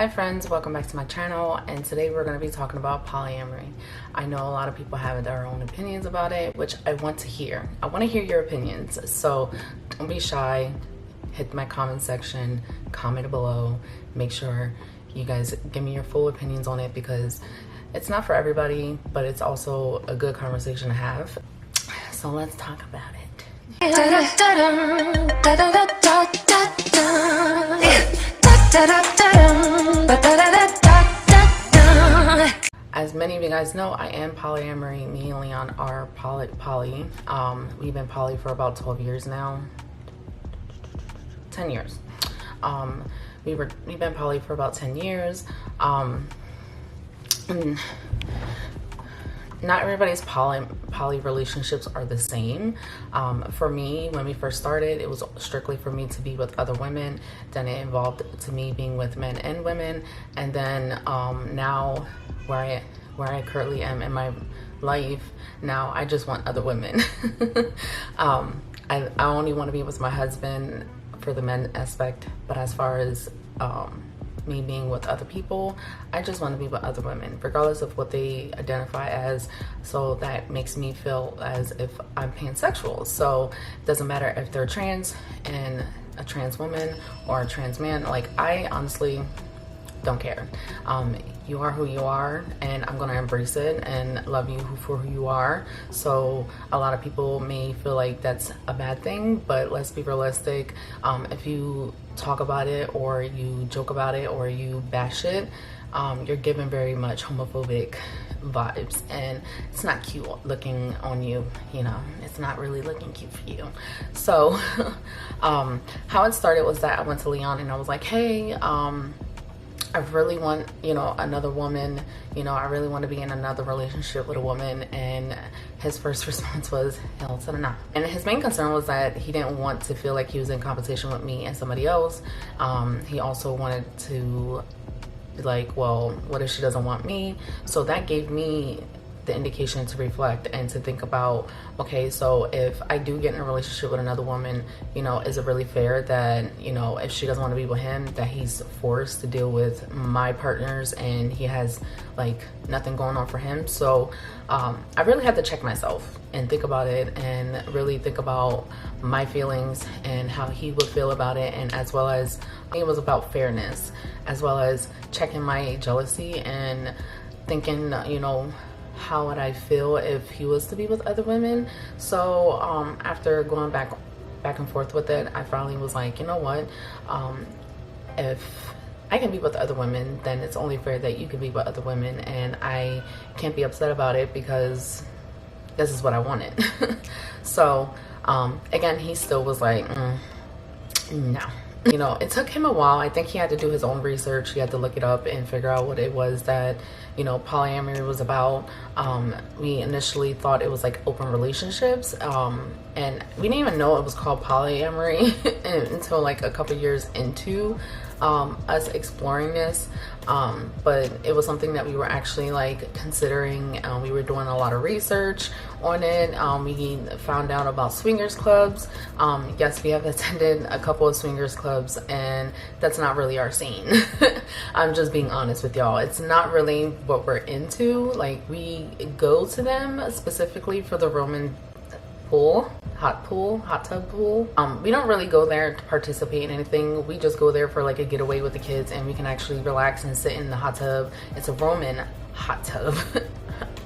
Hi friends, welcome back to my channel, and today we're going to be talking about polyamory. I know a lot of people have their own opinions about it, which I want to hear. I want to hear your opinions, so don't be shy. Hit my comment section, comment below. Make sure you guys give me your full opinions on it because it's not for everybody, but it's also a good conversation to have. So let's talk about it. As many of you guys know, I am polyamory. Me and Leon are poly. We've been poly for about 12 years now. 10 years. We've been poly for about 10 years. And not everybody's poly relationships are the same. For me, when we first started, it was strictly for me to be with other women. Then it evolved to me being with men and women. And then now where I currently am in my life, now I just want other women. I only want to be with my husband for the men aspect, but as far as me being with other people, I just want to be with other women, regardless of what they identify as. So that makes me feel as if I'm pansexual. So it doesn't matter if they're trans and a trans woman or a trans man. Like, I honestly don't care. You are who you are, and I'm gonna embrace it and love you for who you are. So a lot of people may feel like that's a bad thing, but let's be realistic. If you talk about it or you joke about it or you bash it, you're giving very much homophobic vibes, and it's not cute looking on you. You know, it's not really looking cute for you. So how it started was that I went to Leon and I was like, hey, I really want, another woman, I really want to be in another relationship with a woman. And his first response was, hell to the no. And his main concern was that he didn't want to feel like he was in competition with me and somebody else. He also wanted to be like, well, what if she doesn't want me? So that gave me the indication to reflect and to think about, okay, so if I do get in a relationship with another woman, is it really fair that, if she doesn't want to be with him, that he's forced to deal with my partners and he has like nothing going on for him? So I really had to check myself and think about it and really think about my feelings and how he would feel about it, and as well as it was about fairness, as well as checking my jealousy and thinking, how would I feel if he was to be with other women? So after going back and forth with it, I finally was like, you know what, if I can be with other women, then it's only fair that you can be with other women, and I can't be upset about it because this is what I wanted. So again, he still was like, no. It took him a while. I think he had to do his own research. He had to look it up and figure out what it was that, polyamory was about. We initially thought it was like open relationships. And we didn't even know it was called polyamory until like a couple years into us exploring this. But it was something that we were actually like considering. We were doing a lot of research on it. We found out about swingers clubs. Yes, we have attended a couple of swingers clubs, and that's not really our scene. I'm just being honest with y'all. It's not really what we're into. Like, we go to them specifically for the Roman hot tub pool. We don't really go there to participate in anything. We just go there for like a getaway with the kids, and we can actually relax and sit in the hot tub. It's a Roman hot tub.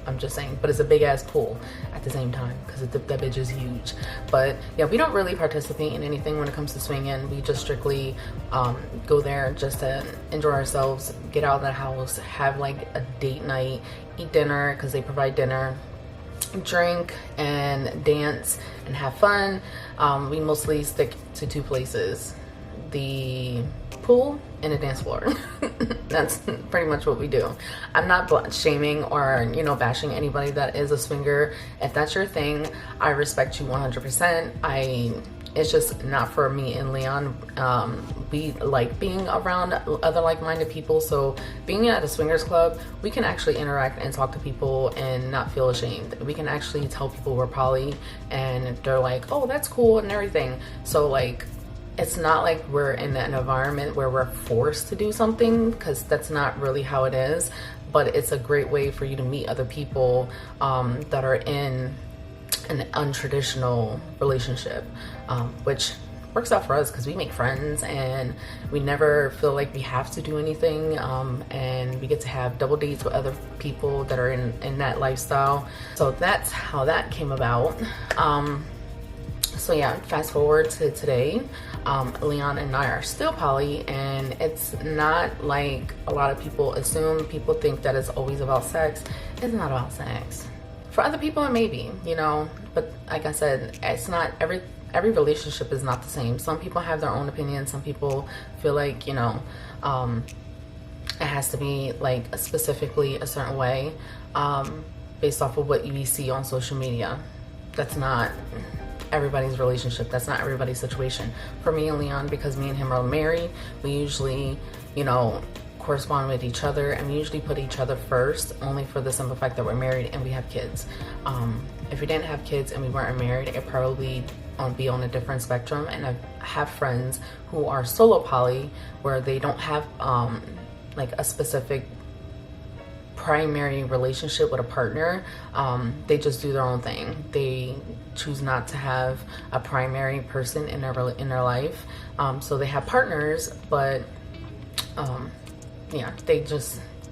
I'm just saying, but it's a big ass pool at the same time because that bitch is huge. But yeah, we don't really participate in anything when it comes to swinging. We just strictly go there just to enjoy ourselves, get out of the house, have like a date night, eat dinner because they provide dinner, drink and dance and have fun. We mostly stick to two places: the pool and the dance floor. That's pretty much what we do. I'm not shaming or bashing anybody that is a swinger. If that's your thing, I respect you 100%. It's just not for me and Leon. We like being around other like-minded people. So being at a swingers club, we can actually interact and talk to people and not feel ashamed. We can actually tell people we're poly, and they're like, oh, that's cool and everything. So like, it's not like we're in an environment where we're forced to do something, because that's not really how it is. But it's a great way for you to meet other people that are in an untraditional relationship, which works out for us because we make friends and we never feel like we have to do anything, and we get to have double dates with other people that are in that lifestyle. So that's how that came about. So yeah, fast forward to today, Leon and I are still poly, and it's not like a lot of people assume. People think that it's always about sex. It's not about sex. For other people it may be, you know, but like I said, it's not every relationship is not the same. Some people have their own opinions. Some people feel like, you know, it has to be like specifically a certain way, based off of what you see on social media. That's not everybody's relationship. That's not everybody's situation. For me and Leon, because me and him are married, we usually, you know, correspond with each other, and we usually put each other first, only for the simple fact that we're married and we have kids. If we didn't have kids and we weren't married, it probably be on a different spectrum. And I have friends who are solo poly, where they don't have like a specific primary relationship with a partner. They just do their own thing. They choose not to have a primary person in their life. So they have partners, but yeah,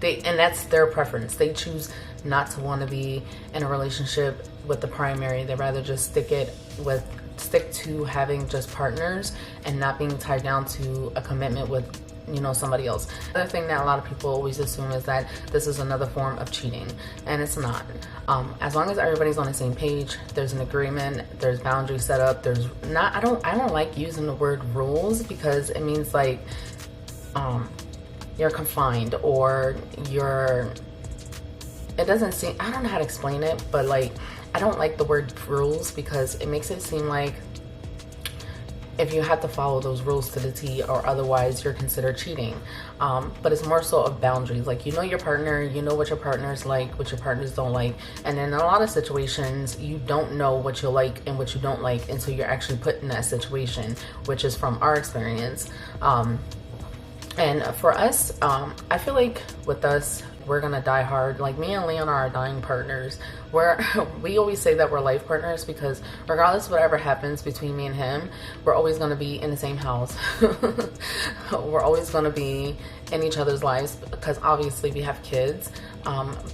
and that's their preference. They choose not to want to be in a relationship with the primary. They rather just stick to having just partners and not being tied down to a commitment with, you know, somebody else. Another thing that a lot of people always assume is that this is another form of cheating, and it's not. As long as everybody's on the same page, there's an agreement, there's boundaries set up. There's not. I don't like using the word rules, because it means like you're confined, or it doesn't seem, I don't know how to explain it, but like, I don't like the word rules, because it makes it seem like if you have to follow those rules to the T, or otherwise you're considered cheating. But it's more so of boundaries. Like, you know your partner, you know what your partners like, what your partners don't like. And in a lot of situations, you don't know what you like and what you don't like until you're actually put in that situation, which is from our experience. And for us, I feel like with us, we're gonna die hard. Like, me and Leon are dying partners. We always say that we're life partners, because regardless of whatever happens between me and him, we're always gonna be in the same house. We're always gonna be in each other's lives, because obviously we have kids.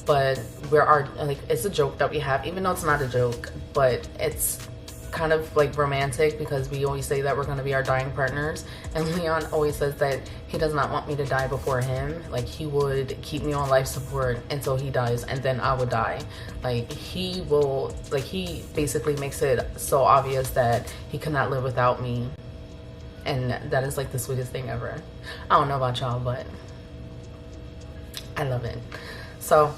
But it's a joke that we have, even though it's not a joke, but it's kind of like romantic, because we always say that we're going to be our dying partners. And Leon always says that he does not want me to die before him. Like, he would keep me on life support until he dies, and then I would die. Like, he basically makes it so obvious that he cannot live without me, and that is like the sweetest thing ever. I don't know about y'all, but I love it. So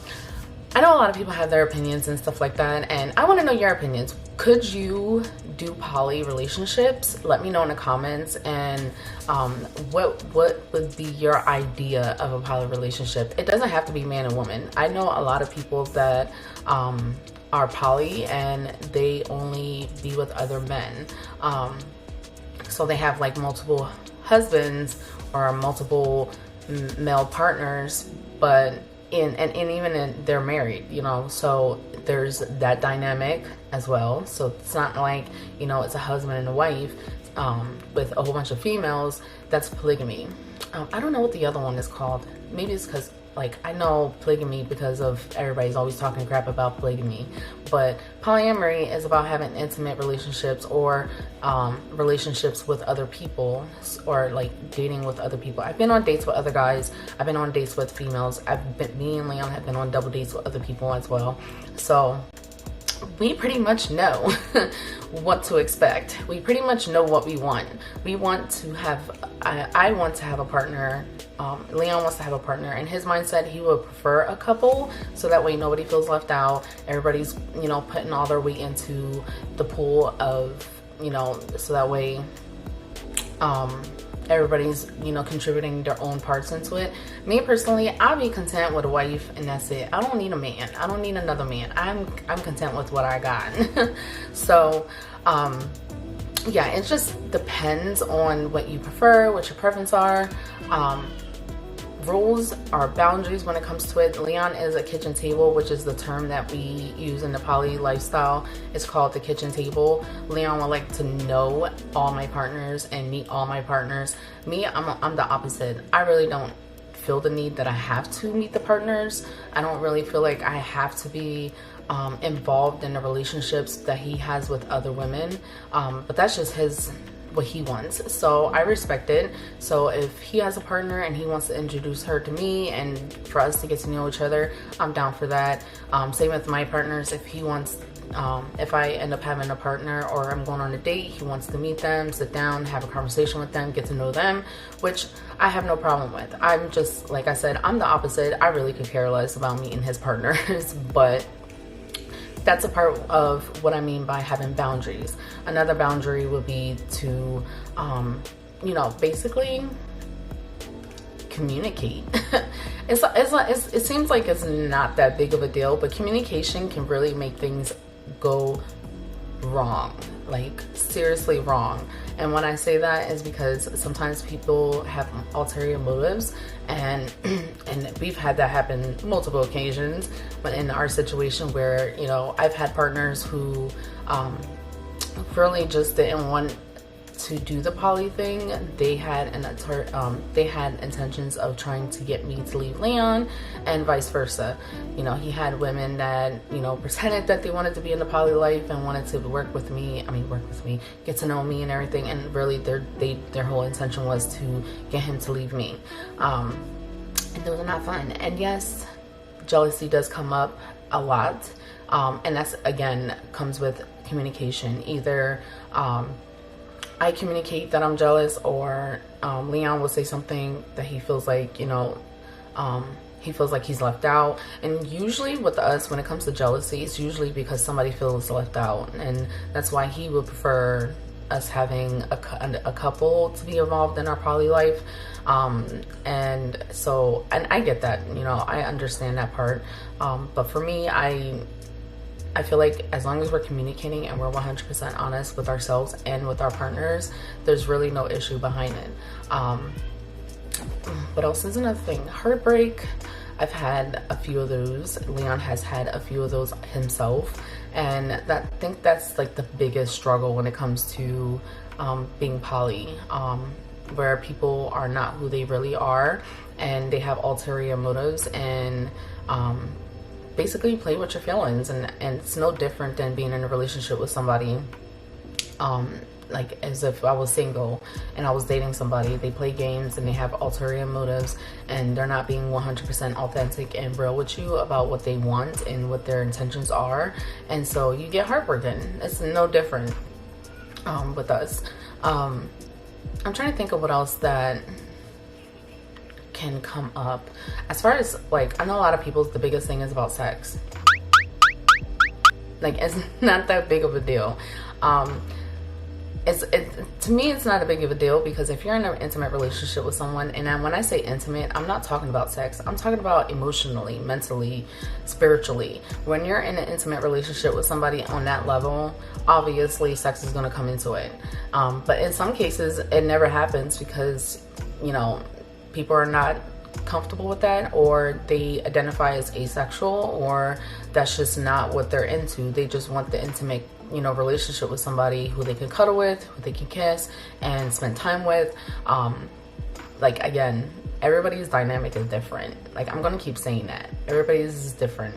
I know a lot of people have their opinions and stuff like that, and I want to know your opinions. Could you do poly relationships? Let me know in the comments. And what would be your idea of a poly relationship? It doesn't have to be man and woman. I know a lot of people that are poly, and they only be with other men. So they have like multiple husbands or multiple male partners, but they're married, you know, so there's that dynamic as well. So it's not like, you know, it's a husband and a wife with a whole bunch of females. That's polygamy. I don't know what the other one is called. Maybe it's because, like, I know polygamy because of everybody's always talking crap about polygamy, but polyamory is about having intimate relationships, or relationships with other people, or like dating with other people. I've been on dates with other guys. I've been on dates with females. Me and Leon have been on double dates with other people as well. So we pretty much know what to expect. We pretty much know what we want. We want to have, I want to have a partner. Leon wants to have a partner. In his mindset, he would prefer a couple, so that way nobody feels left out. Everybody's, you know, putting all their weight into the pool of, you know, so that way everybody's, you know, contributing their own parts into it. Me personally, I'll be content with a wife, and that's it. I don't need a man. I don't need another man. I'm content with what I got. So yeah, it just depends on what you prefer, what your preferences are. Rules or boundaries when it comes to it. Leon is a kitchen table, which is the term that we use in the poly lifestyle. It's called the kitchen table. Leon would like to know all my partners and meet all my partners. Me, I'm the opposite. I really don't feel the need that I have to meet the partners. I don't really feel like I have to be involved in the relationships that he has with other women, but that's just what he wants, so I respect it. So if he has a partner and he wants to introduce her to me and for us to get to know each other, I'm down for that. Same with my partners. If he wants, if I end up having a partner or I'm going on a date, he wants to meet them, sit down, have a conversation with them, get to know them, which I have no problem with. I'm just, like I said, I'm the opposite. I really could care less about meeting his partners, but that's a part of what I mean by having boundaries. Another boundary would be to, you know, basically communicate. It seems like it's not that big of a deal, but communication can really make things go wrong, like seriously wrong. And when I say that is because sometimes people have ulterior motives, and we've had that happen multiple occasions. But in our situation where, you know, I've had partners who really just didn't want to do the poly thing. They had intentions of trying to get me to leave Leon, and vice versa. You know, he had women that, you know, pretended that they wanted to be in the poly life and wanted to work with me, get to know me and everything, and really their whole intention was to get him to leave me. And those are not fun. And yes, jealousy does come up a lot, and that's, again, comes with communication. Either I communicate that I'm jealous, or Leon will say something that he feels like, you know, he feels like he's left out. And usually with us, when it comes to jealousy, it's usually because somebody feels left out, and that's why he would prefer us having a couple to be involved in our poly life. And I get that, you know, I understand that part, but for me, I feel like as long as we're communicating and we're 100% honest with ourselves and with our partners, there's really no issue behind it. What else is another thing? Heartbreak. I've had a few of those. Leon has had a few of those himself, and I think that's like the biggest struggle when it comes to being poly, where people are not who they really are, and they have ulterior motives, and basically play with your feelings. And it's no different than being in a relationship with somebody, like as if I was single and I was dating somebody. They play games and they have ulterior motives, and they're not being 100% authentic and real with you about what they want and what their intentions are, and so you get heartbroken. It's no different with us. I'm trying to think of what else that can come up. As far as, like, I know a lot of people's, the biggest thing is about sex. Like, it's not that big of a deal. To me, it's not a big of a deal, because if you're in an intimate relationship with someone, and when I say intimate, I'm not talking about sex. I'm talking about emotionally, mentally, spiritually. When you're in an intimate relationship with somebody on that level, obviously sex is going to come into it. But in some cases, it never happens because, you know, people are not comfortable with that, or they identify as asexual, or that's just not what they're into. They just want the intimate, you know, relationship with somebody who they can cuddle with, who they can kiss and spend time with. Like, again, everybody's dynamic is different. Like, I'm gonna keep saying that everybody's is different.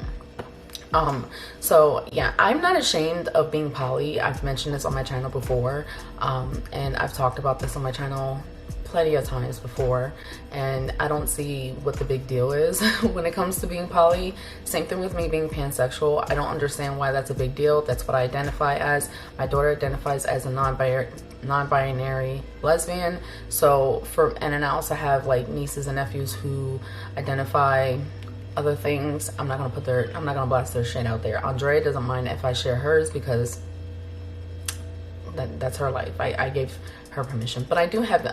So yeah, I'm not ashamed of being poly. I've mentioned this on my channel before, and I've talked about this on my channel plenty of times before, and I don't see what the big deal is when it comes to being poly. Same thing with me being pansexual. I don't understand why that's a big deal. That's what I identify as. My daughter identifies as a non-binary lesbian. So and then I also have like nieces and nephews who identify other things. I'm not gonna blast their shit out there. Andrea doesn't mind if I share hers, because that's her life. I gave her permission. But I do have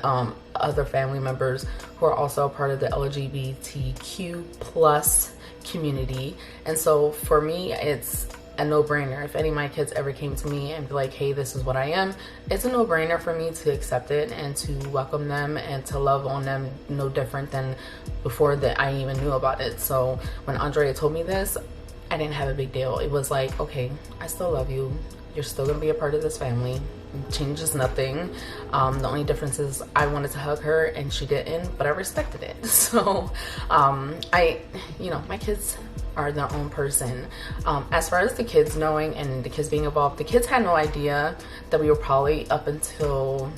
other family members who are also a part of the LGBTQ plus community, and so for me, it's a no-brainer. If any of my kids ever came to me and be like, hey, this is what I am, it's a no-brainer for me to accept it and to welcome them and to love on them no different than before that I even knew about it. So when Andrea told me this, I didn't have a big deal. It was like, okay, I still love you. You're still gonna be a part of this family. Changes nothing. The only difference is I wanted to hug her and she didn't, but I respected it. So my kids are their own person. As far as the kids knowing and the kids being involved, the kids had no idea that we were probably up until,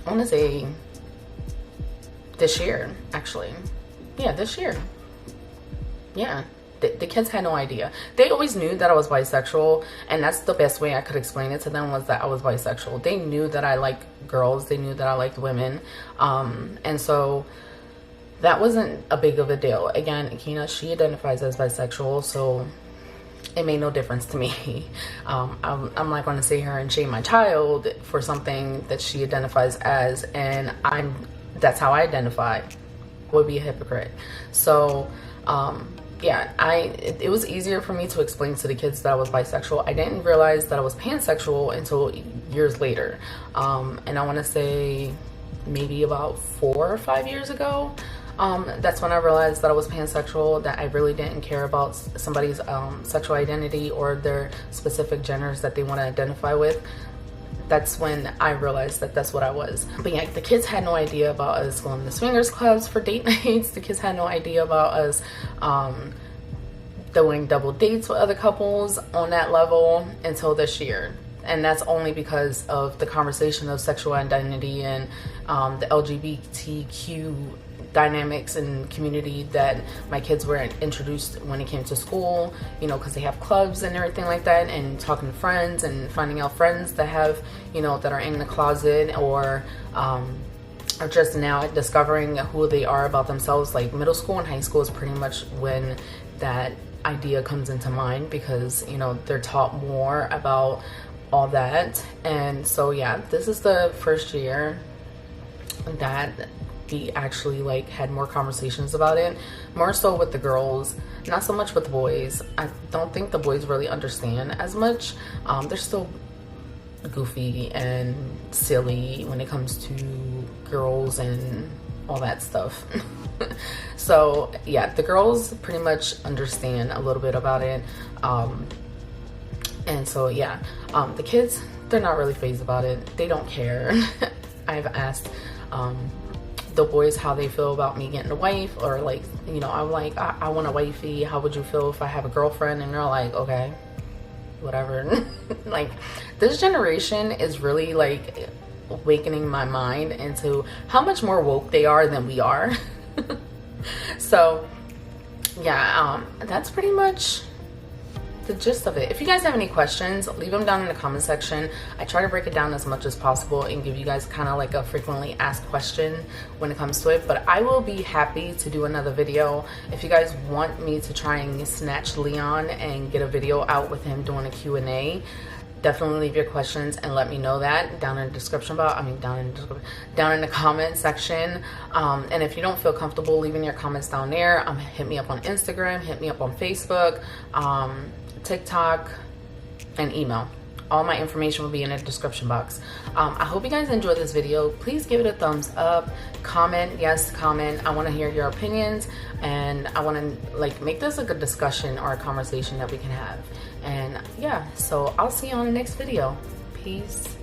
I want to say this year, actually. Yeah, this year. Yeah. The kids had no idea. They always knew that I was bisexual, and that's the best way I could explain it to them, was that I was bisexual. They knew that I liked girls. They knew that I liked women. And so that wasn't a big of a deal. Again, Akina, she identifies as bisexual, so it made no difference to me. I'm not going to sit here and shame my child for something that she identifies as, and that's how I identify. Would be a hypocrite. So yeah, it was easier for me to explain to the kids that I was bisexual. I didn't realize that I was pansexual until years later. And I want to say maybe about 4 or 5 years ago. That's when I realized that I was pansexual, that I really didn't care about somebody's sexual identity or their specific genders that they want to identify with. That's when I realized that that's what I was. But yeah, the kids had no idea about us going to swingers clubs for date nights. The kids had no idea about us doing double dates with other couples on that level until this year. And that's only because of the conversation of sexual identity and the LGBTQ dynamics and community that my kids were introduced when it came to school, because they have clubs and everything like that, and talking to friends and finding out friends that have, that are in the closet or are just now discovering who they are about themselves. Like middle school and high school is pretty much when that idea comes into mind, because, they're taught more about all that. And so yeah, this is the first year that we actually had more conversations about it, more so with the girls, not so much with the boys. I don't think the boys really understand as much. They're still goofy and silly when it comes to girls and all that stuff. So yeah, the girls pretty much understand a little bit about it. And so yeah, the kids, they're not really fazed about it. They don't care. I've asked the boys how they feel about me getting a wife, or I'm like, I want a wifey. How would you feel if I have a girlfriend? And they're like, okay, whatever. This generation is really awakening my mind into how much more woke they are than we are. So yeah, that's pretty much the gist of it. If you guys have any questions, leave them down in the comment section. I try to break it down as much as possible and give you guys kind of a frequently asked question when it comes to it. But I will be happy to do another video. If you guys want me to try and snatch Leon and get a video out with him doing a Q&A, definitely leave your questions and let me know that down in the description box. Down in the comment section. And if you don't feel comfortable leaving your comments down there, hit me up on Instagram, hit me up on Facebook, TikTok, and email. All my information will be in the description box. I hope you guys enjoyed this video. Please give it a thumbs up, comment. Yes, comment. I want to hear your opinions, and I want to make this a good discussion or a conversation that we can have. And yeah, so I'll see you on the next video. Peace.